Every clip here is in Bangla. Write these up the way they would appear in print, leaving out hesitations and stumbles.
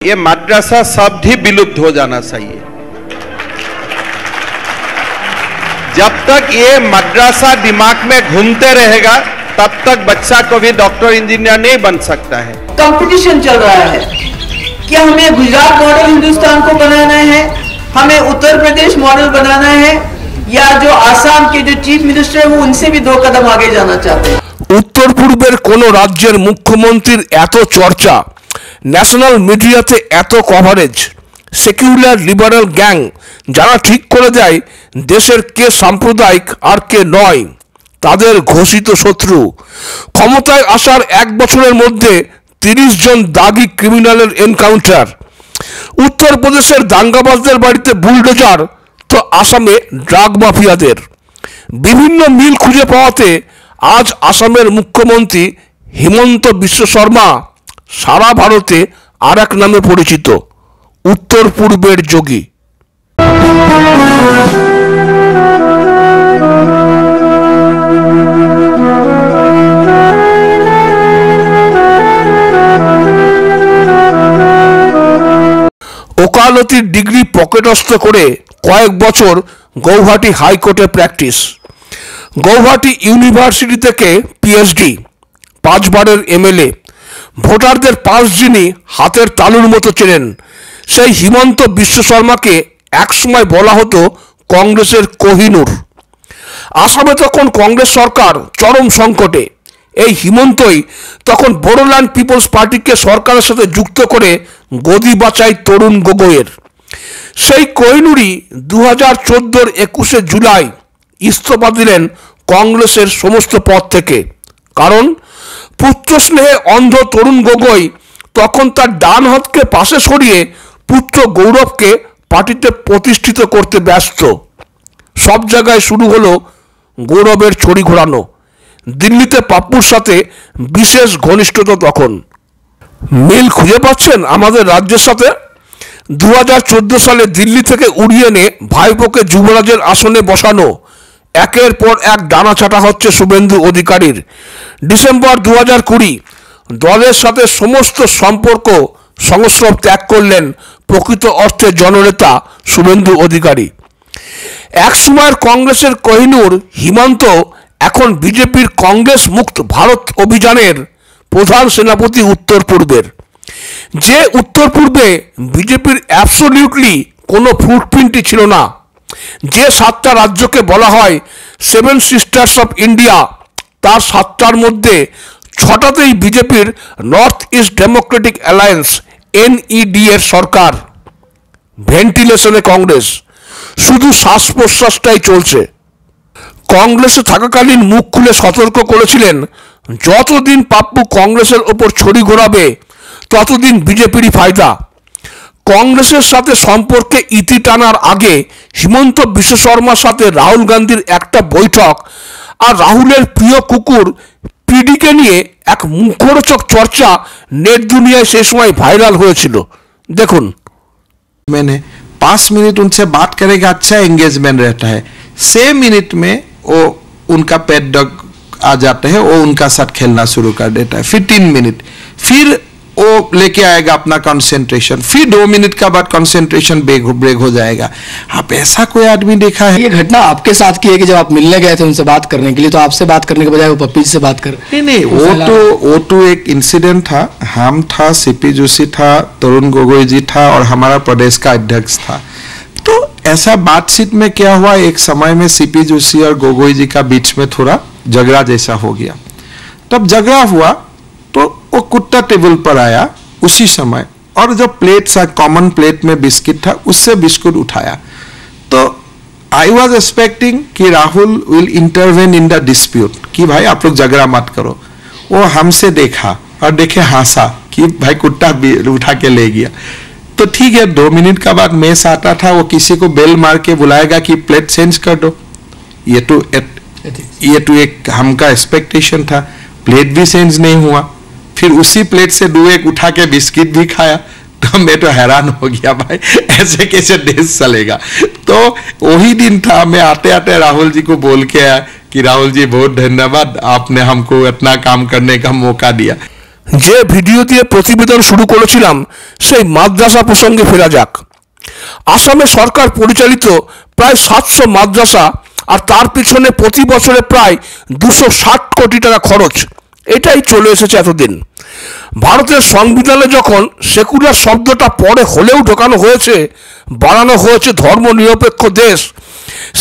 ये मद्रासा शब्द ही विलुप्त हो जाना चाहिए। जब तक ये मद्रासा दिमाग में घूमते रहेगा तब तक बच्चा को भी डॉक्टर इंजीनियर नहीं बन सकता है। कंपटीशन चल रहा है कि हमें गुजरात मॉडल हिंदुस्तान को बनाना है, हमें उत्तर प्रदेश मॉडल बनाना है, या जो आसाम के जो चीफ मिनिस्टर है वो उनसे भी 2 कदम आगे जाना चाहते हैं। उत्तर पूर्वेर कोनो राज्येर मुख्यमंत्रीर एत चर्चा, ন্যাশনাল মিডিয়াতে এত কভারেজ, সেকুলার লিবারেল গ্যাং যারা ঠিক করে দেয় দেশের কে সাম্প্রদায়িক আর কে নয়, তাদের ঘোষিত শত্রু। ক্ষমতায় আসার 1 বছরের মধ্যে 30 জন দাগি ক্রিমিনালের এনকাউন্টার। উত্তরপ্রদেশের দাঙ্গাবাজদের বাড়িতে বুলডোজার, তো আসামে ড্রাগ মাফিয়াদের। বিভিন্ন মিল খুঁজে পাওয়াতে আজ আসামের মুখ্যমন্ত্রী হিমন্ত বিশ্ব শর্মা সারা ভারতে আর এক নামে পরিচিত, উত্তর পূর্বের যোগী। ওকালতির ডিগ্রি পকেটস্থ করে কয়েক বছর গৌহাটি হাইকোর্টে প্র্যাকটিস। গৌহাটি ইউনিভার্সিটি থেকে পিএইচডি, 5 বারের এমএলএ, ভোটারদের পাস যিনি হাতের তালুর মতো চেনেন, সেই হিমন্ত বিশ্ব শর্মাকে একসময় বলা হতো কংগ্রেসের কোহিনূর। আসামে তখন কংগ্রেস সরকার চরম সংকটে। এই হিমন্তই তখন বোডোল্যান্ড পিপলস পার্টিকে সরকারের সাথে যুক্ত করে গদি বাঁচায় তরুণ গগৈয়ের। সেই কোহিনূরই 2014-র 21শে জুলাই ইস্তফা দিলেন কংগ্রেসের সমস্ত পদ থেকে। কারণ পুত্র স্নেহে অন্ধ তরুণ গগৈ তখন তার ডান হাতকে পাশে সরিয়ে পুত্র গৌরবকে পার্টিতে প্রতিষ্ঠিত করতে ব্যস্ত। সব জায়গায় শুরু হলো গৌরবের ছড়ি ঘোরানো। দিল্লিতে পাপ্পুর সাথে বিশেষ ঘনিষ্ঠতা তখন। মিল খুঁজে পাচ্ছেন আমাদের রাজ্যের সাথে? 2014 সালে দিল্লি থেকে উড়িয়ে এনে ভাইপোকে যুবরাজের আসনে বসানো, একের পর এক ডানা ছাটা হচ্ছে শুভেন্দু অধিকারীর। ডিসেম্বর 2020 দলের সাথে সমস্ত সম্পর্ক সংস্রব ত্যাগ করলেন প্রকৃত অর্থে জননেতা শুভেন্দু অধিকারী। এক সময়ের কংগ্রেসের কোহিনূর হিমন্ত এখন বিজেপির কংগ্রেস মুক্ত ভারত অভিযানের প্রধান সেনাপতি উত্তর পূর্বের। যে উত্তর পূর্বে বিজেপির অ্যাবসলিউটলি কোনো ফুটপ্রিন্টই ছিল না, যে 7টা রাজ্যকে বলা হয় 7 সিস্টার্স অফ ইন্ডিয়া, তার 7টার মধ্যে 6টাতেই বিজেপির north east Democratic alliance NED এর সরকার। ভেন্টিলেশনে কংগ্রেস, শুধু শ্বাস প্রশ্বাসটাই চলছে। কংগ্রেসে থাকাকালীন মুখ খুলে সতর্ক করেছিলেন, যতদিন পাপ্পু কংগ্রেসের ওপর ছড়ি ঘোরাবে ততদিন বিজেপিরই ফায়দা। কংগ্রেসের সাথে সম্পর্কে ইতি টানার আগে হিমন্ত বিশ্ব শর্মার সাথে রাহুল গান্ধীর একটা বৈঠক আর রাহুলের প্রিয় কুকুর পিডিকে নিয়ে এক মুখরোচক চর্চা নেট দুনিয়ায় সেই সময় ভাইরাল হয়েছিল। দেখুন। मैंने 5 मिनट उनसे बात करेगा, अच्छा एंगेजमेंट रहता है। 6 मिनट में वो उनका पेट डॉग आ जाता है, वो उनका साथ खेलना शुरू कर देता है। फिर 3 मिनट, फिर वो लेके आएगा अपना कंसंट्रेशन, फिर 2 मिनट का बाद कंसंट्रेशन ब्रेक हो जाएगा। आप ऐसा कोई आदमी देखा है? ये घटना आपके साथ की है कि जब आप मिलने गए थे उनसे बात करने के लिए, तो आपसे बात करने के बजाय वो पप्पी से बात कर? नहीं, वो तो एक इंसिडेंट था। हम था, सीपी जोशी था, तरुण गोगोई जी था और हमारा प्रदेश का अध्यक्ष था। तो ऐसा बातचीत में क्या हुआ, एक समय में सीपी जोशी और गोगोई जी का बीच में थोड़ा झगड़ा जैसा हो गया। तब झगड़ा हुआ तो वो कुत्ता टेबल पर आया उसी समय, और जो प्लेट सा कॉमन प्लेट में बिस्किट था उससे बिस्कुट उठाया। तो आई वॉज एक्सपेक्टिंग कि Rahul will intervene in the dispute, कि भाई आप लोग झगड़ा मत करो। वो हमसे देखा और देखे हंसा कि भाई कुत्ता उठा के ले गया। तो ठीक है, 2 मिनट का बाद मेस आता था, वो किसी को बेल मार के बुलाएगा कि प्लेट चेंज कर दो। ये तो एक हमका एक्सपेक्टेशन था। प्लेट भी चेंज नहीं हुआ, फिर उसी प्लेट से 2 एक उठा के बिस्किट भी खाया। तो मैं तो हैरान हो गया, भाई ऐसे कैसे देश चलेगा। तो वही दिन था, मैं आते आते राहुल जी को बोल के आया कि राहुल जी बहुत धन्यवाद, आपने हमको इतना काम करने का मौका दिया। যে ভিডিও দিয়ে প্রতিবেদন শুরু করেছিলাম সেই মাদ্রাসা প্রসঙ্গে ফেরা যাক। আসামে সরকার পরিচালিত প্রায় 700 মাদ্রাসা, আর তার পিছনে প্রতি বছরে প্রায় 260 কোটি টাকা খরচ। এটাই চলে এসেছে এতদিন। ভারতের সংবিধানে যখন সেকুলার শব্দটা পরে হলেও ঢোকানো হয়েছে, বানানো হয়েছে ধর্মনিরপেক্ষ দেশ,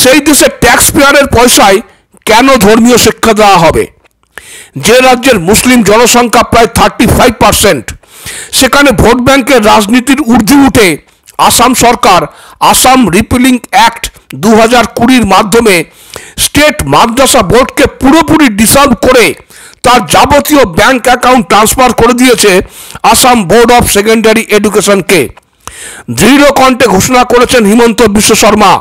সেই দেশে ট্যাক্স পেয়ারের পয়সায় কেন ধর্মীয় শিক্ষা দেওয়া হবে? যে রাজ্যের মুসলিম জনসংখ্যা প্রায় 35%, সেখানে ভোট ব্যাংকের রাজনীতির ঊর্ধ্বে উঠে আসাম সরকার আসাম রিপিলিং অ্যাক্ট 2020 মাধ্যমে স্টেট মাদ্রাসা বোর্ডকে পুরোপুরি ডিসলভ করে তার যাবতীয় ব্যাংক অ্যাকাউন্ট ট্রান্সফার করে দিয়েছে আসাম বোর্ড অফ সেকেন্ডারি এডুকেশনকে। দৃঢ় কণ্ঠে ঘোষণা করেছেন Himanta Biswa Sarma,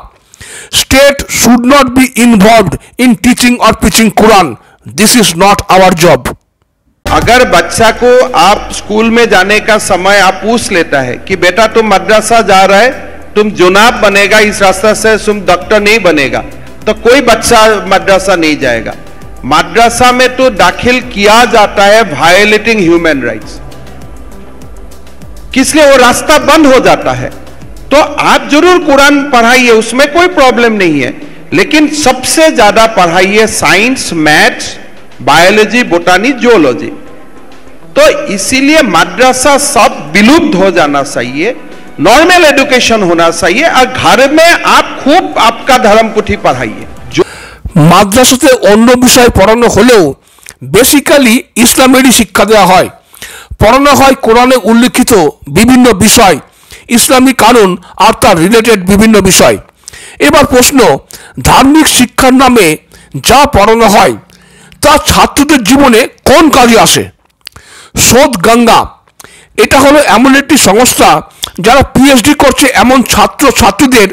state should not be involved in teaching और preaching Quran. This is not our job. अगर बच्चा को आप स्कूल में जाने का समय आप पूछ लेता है कि बेटा तुम मद्रासा जा रहा है, तुम जुनाब बनेगा इस रास्ते से, तुम डॉक्टर नहीं बनेगा, तो कोई बच्चा मद्रासा नहीं जाएगा। मद्रासा में तो दाखिल किया जाता है वायलेटिंग ह्यूमन राइट्स, किसलिए वो रास्ता बंद हो जाता है। तो आप जरूर कुरान पढ़ाइए, उसमें कोई प्रॉब्लम नहीं है, लेकिन सबसे ज्यादा पढ़ाइए साइंस, मैथ्स, बायोलॉजी, बोटानी, जियोलॉजी। तो इसीलिए मद्रासा सब विलुप्त हो जाना चाहिए, नॉर्मल एजुकेशन होना चाहिए, और घर में आप खूब आपका धर्म पुथी पढ़ाइए। মাদ্রাসাতে অন্য বিষয় পড়ানো হলেও বেসিক্যালি ইসলামেরই শিক্ষা দেওয়া হয়। পড়ানো হয় কোরআনে উল্লিখিত বিভিন্ন বিষয়, ইসলামী কানুন আর তার রিলেটেড বিভিন্ন বিষয়। এবার প্রশ্ন, ধার্মিক শিক্ষার নামে যা পড়ানো হয় তা ছাত্রদের জীবনে কোন কাজে আসে? শোধ গঙ্গা এটা হলো এমন একটি সংস্থা যারা পিএইচডি করছে এমন ছাত্র ছাত্রীদের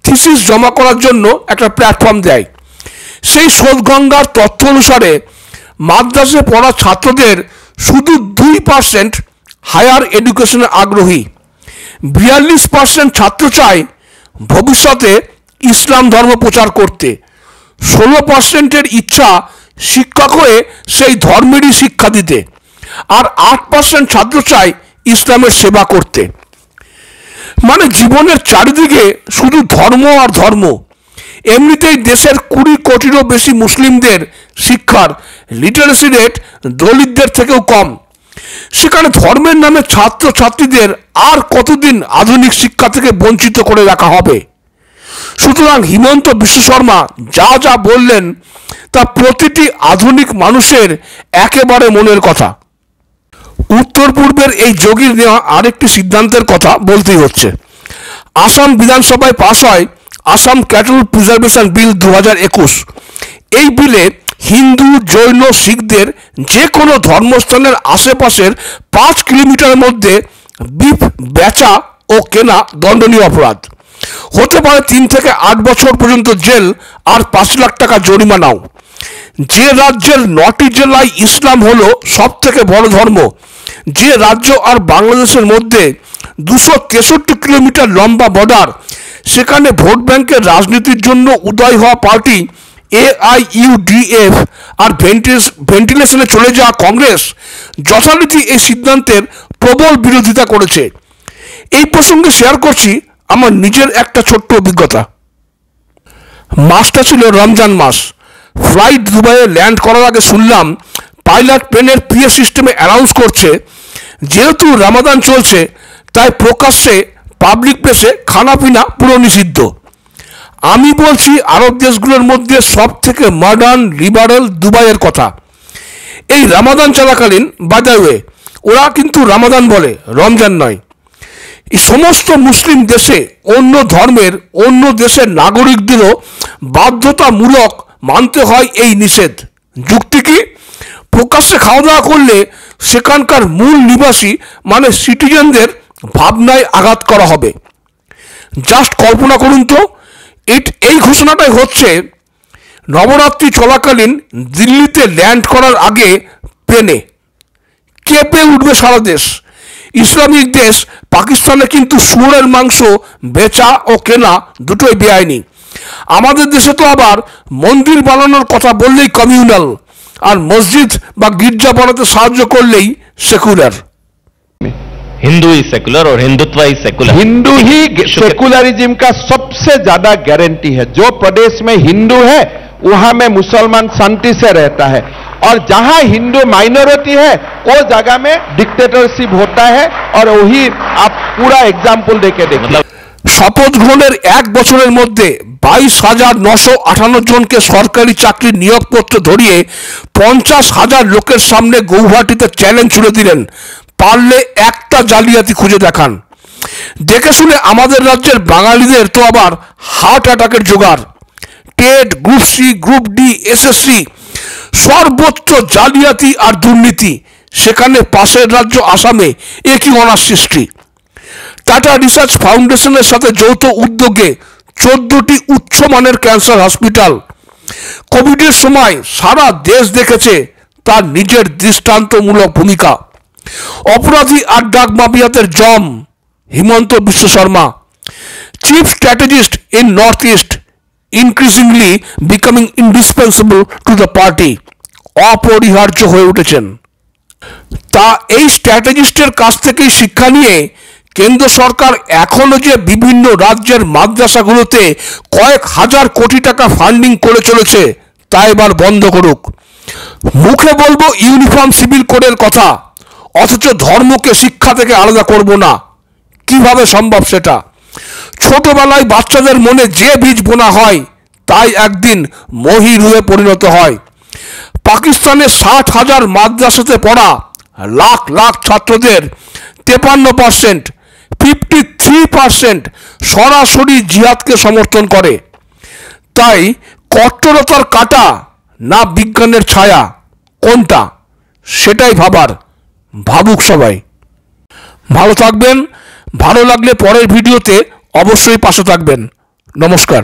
থিসিস জমা করার জন্য একটা প্ল্যাটফর্ম দেয়। সেই শোধ গঙ্গার তথ্য অনুসারে মাদ্রাসায় পড়া ছাত্রদের শুধু 2% হায়ার এডুকেশনে আগ্রহী, 42% ছাত্র চায় ভবিষ্যতে ইসলাম ধর্ম প্রচার করতে, 16%-এর ইচ্ছা শিক্ষক হয়ে সেই ধর্মেরই শিক্ষা দিতে, আর 8% ছাত্র চায় ইসলামের সেবা করতে। মানে জীবনের চারিদিকে শুধু ধর্ম আর ধর্ম। এমনিতেই দেশের 20 কোটিরও বেশি মুসলিমদের শিক্ষার লিটারেসি রেট দলিতদের থেকেও কম। সেখানে ধর্মের নামে ছাত্র ছাত্রীদের আর কতদিন আধুনিক শিক্ষা থেকে বঞ্চিত করে রাখা হবে? সুতরাং হিমন্ত বিশ্ব শর্মা যা যা বললেন তা প্রতিটি আধুনিক মানুষের একেবারে মনের কথা। উত্তর পূর্বের এই যোগীর নেওয়া আরেকটি সিদ্ধান্তের কথা বলতেই হচ্ছে। আসাম বিধানসভায় পাশ হয় আসাম ক্যাটল প্রিজার্ভেশন বিল 2021। এই বিলে হিন্দু, জৈন, শিখদের যে কোনো ধর্মস্থানের আশেপাশের 5 কিলোমিটারের মধ্যে বিফ বেচা ও কেনা দণ্ডনীয় অপরাধ। হতে পারে 3 থেকে 8 বছর পর্যন্ত জেল আর 5 লাখ টাকা জরিমানাও। যে রাজ্যের 9টি জেলায় ইসলাম হলো সব থেকে বড় ধর্ম, যে রাজ্য আর বাংলাদেশের মধ্যে 263 কিলোমিটার লম্বা বর্ডার, সেখানে ভোট ব্যাংকের রাজনীতির জন্য উদয় হওয়া পার্টি AIUDF আর ভেন্টিলেশনে চলে যাওয়া কংগ্রেস যথারীতি এই সিদ্ধান্তের প্রবল বিরোধিতা করেছে। এই প্রসঙ্গে শেয়ার করছি আমার নিজের একটা ছোট্ট অভিজ্ঞতা। মাসটা ছিল রমজান মাস। ফ্লাইট দুবাইয়ে ল্যান্ড করার আগে শুনলাম পাইলট প্লেনের পিএ সিস্টেমে অ্যানাউন্স করছে যেহেতু রমাদান চলছে তাই প্রকাশ্যে পাবলিক প্লেসে খানাপিনা পুরো নিষিদ্ধ। আমি বলছি আরব দেশগুলোর মধ্যে সব থেকে মডার্ন লিবারেল দুবাইয়ের কথা। এই রমাদান চলাকালীন বাই দ্য ওয়ে ওরা কিন্তু রমাদান বলে, রমজান নয়। এই সমস্ত মুসলিম দেশে অন্য ধর্মের অন্য দেশের নাগরিকদেরও বাধ্যতামূলক মানতে হয় এই নিষেধ। যুক্তি কি? প্রকাশ্যে খাওয়া দাওয়া করলে সেখানকার মূল নিবাসী মানে সিটিজেনদের ভাবনায় আঘাত করা হবে। জাস্ট কল্পনা করুন তো, এই ঘোষণাটাই হচ্ছে নবরাত্রি চলাকালীন দিল্লিতে ল্যান্ড করার আগে প্লেনে। কেঁপে উঠবে সারা দেশ। ইসলামিক দেশ পাকিস্তানে কিন্তু শুয়োরের মাংস বেচা ও কেনা দুটোই বেআইনি। আমাদের দেশে তো আবার মন্দির বানানোর কথা বললেই কমিউনাল, আর মসজিদ বা গির্জা বানাতে সাহায্য করলেই সেকুলার। हिंदू ही सेकुलर और हिंदुत्व ही सेकुलर। हिंदू ही सेकुलरिज्म का सबसे ज्यादा गारंटी है। जो प्रदेश में हिंदू है वहां में मुसलमान शांति से रहता है, और जहां हिंदू माइनॉरिटी है वो जगह में डिक्टेटरशिप होता है। और वही आप पूरा एग्जाम्पल देके देखिए। শপথ গ্রহণের 1 বছরের মধ্যে 22,958 জনকে সরকারি চাকরির নিয়োগপত্র ধরিয়ে 50,000 লোকের সামনে গৌহাটিতে চ্যালেঞ্জ ছুড়ে দিলেন, পারলে একটা জালিয়াতি খুঁজে দেখান। দেখে শুনে আমাদের রাজ্যের বাঙালিদের তো আবার হার্ট অ্যাটাকের জোগাড়। TET, group C, group D, SSC সর্বোচ্চ জালিয়াতি আর দুর্নীতি, সেখানে পাশের রাজ্য আসামে একই অনার সৃষ্টি। টাটা রিসার্চ ফাউন্ডেশনের সাথে যৌথ উদ্যোগে 14টি উচ্চমানের ক্যান্সার হসপিটাল। কোভিডের সময় সারা দেশ দেখেছে তার নিজের দৃষ্টান্তমূলক ভূমিকা। অপরাধী আর ডাক মাফিয়াদের জম Himanta Biswa Sarma, chief strategist in North East, increasingly becoming indispensable to the party, অপরিহার্য হয়ে উঠেছেন। তা এই স্ট্র্যাটেজিস্টের কাছ থেকেই শিক্ষা নিয়ে কেন্দ্র সরকার এখনো যে বিভিন্ন রাজ্যের মাদ্রাসাগুলোতে কয়েক হাজার কোটি টাকা ফান্ডিং করে চলেছে তা এবার বন্ধ করুক। মুখে বলবো ইউনিফর্ম সিভিল কোডের কথা, অথচ ধর্মকে শিক্ষা থেকে আলাদা করব না, কিভাবে সম্ভব সেটা? ছোটবেলায় বাচ্চাদের মনে যে বীজ বোনা হয় তাই একদিন মহিরুহে পরিণত হয়। পাকিস্তানের 60,000 মাদ্রাসাতে পড়া লাখ লাখ ছাত্রদের 53%, 53% সরাসরি জিহাদকে সমর্থন করে। তাই কট্টরতার কাঁটা না বিজ্ঞানের ছায়া, কোনটা সেটাই ভাবুক সবাই। ভালো থাকবেন। ভালো লাগলে পরের ভিডিওতে অবশ্যই পাশে থাকবেন। নমস্কার।